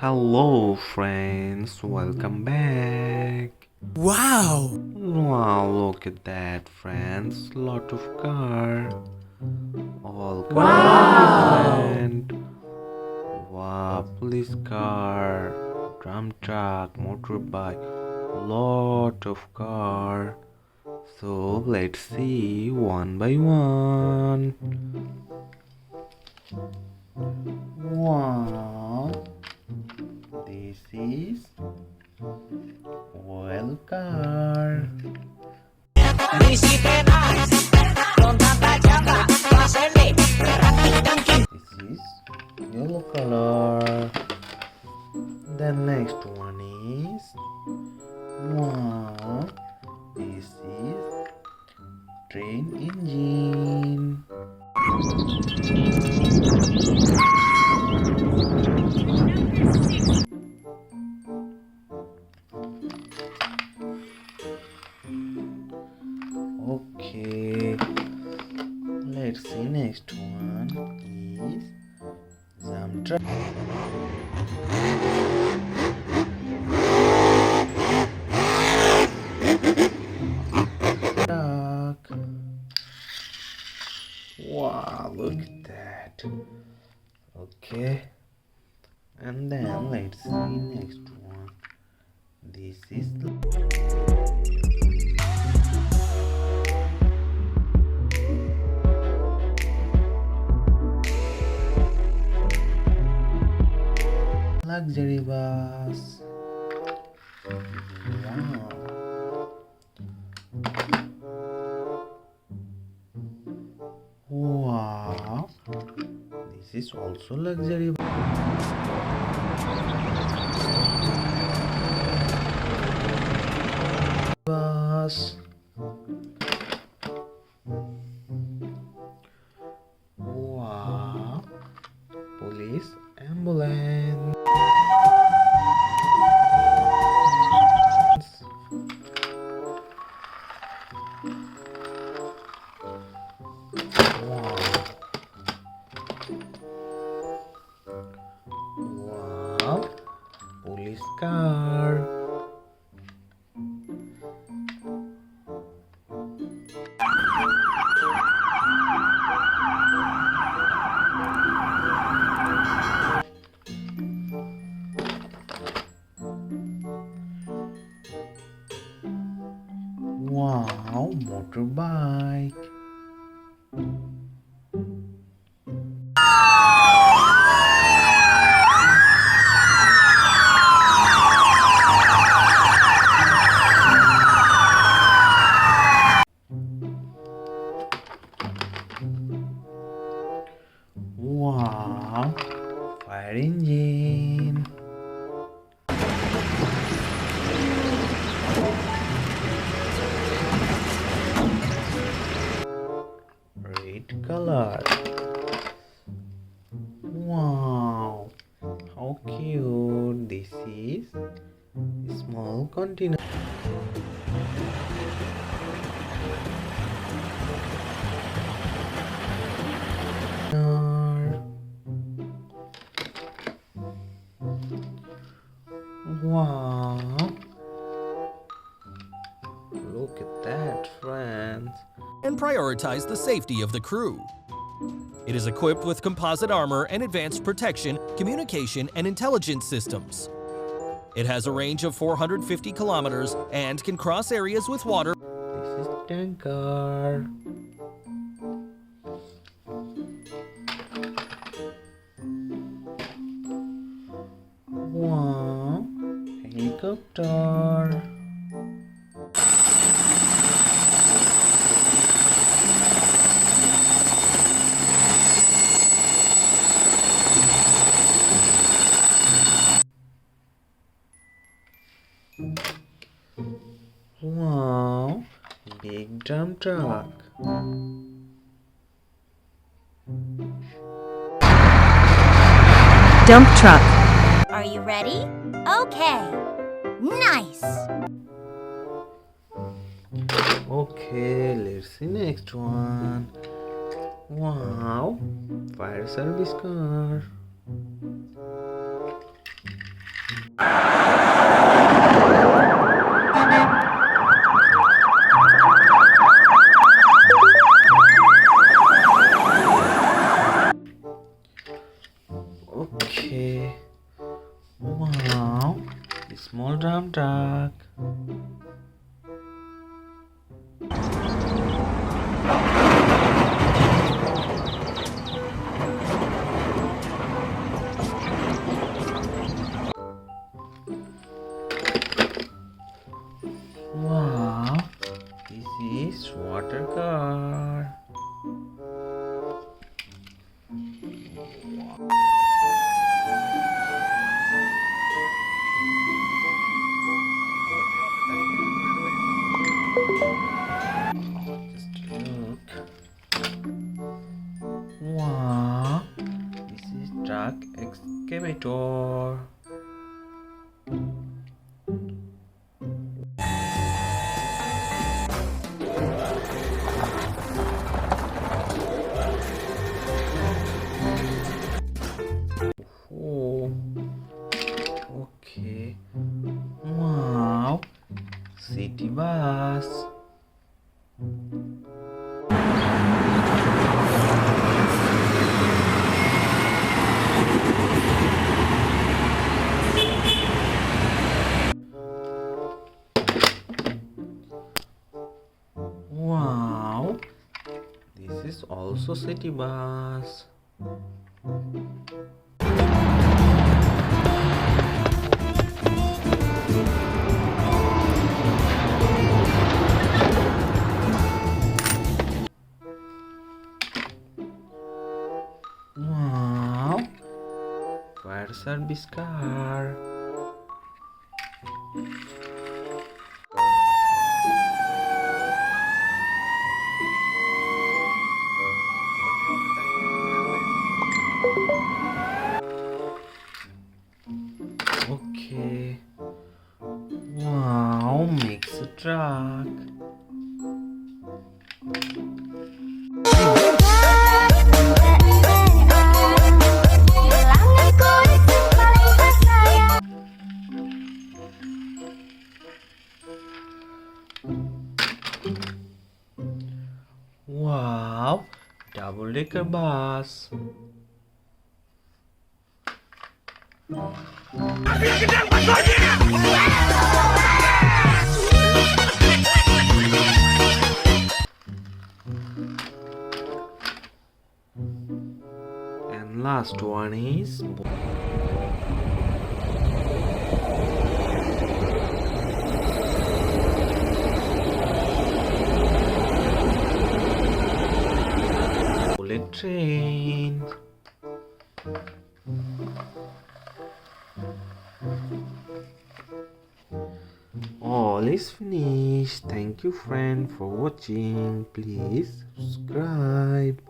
Hello friends, welcome back. Wow! Wow, look at that friends, lot of car. All different. Wow, police car, drum truck, motorbike, lot of car. So let's see one by one. Wow, this is oil car. This is yellow color. The next one is wow. This is train engine. Okay, let's see next one is jump truck. Wow, look at that. Okay, and then let's see next one. This is luxury bus. Wow. Wow. This is also luxury bus. Wow. Police ambulance. Wow. Wow. Police car. Wow, motorbike. Wow, fire engine. Red color. Wow, how cute. This is a small container. Wow, look at that friends. And prioritize the safety of the crew. It is equipped with composite armor and advanced protection, communication, and intelligence systems. It has a range of 450 kilometers and can cross areas with water. This is tanker. Wow, helicopter. Wow, big dump truck. Dump truck. Are you ready? Okay. Nice. Okay, let's see next one. Wow, fire service car. Okay. Wow. The small drum truck. Wow. This is water car. Just look. Wow. This is truck excavator. Oh. Okay. Wow. City bus. Wow. This is also city bus. Wow. Fire service car. Okay. Wow, mix a truck. Wow, double-decker bus. And last one is bullet train. All is finished. Thank you, friend, for watching. Please subscribe.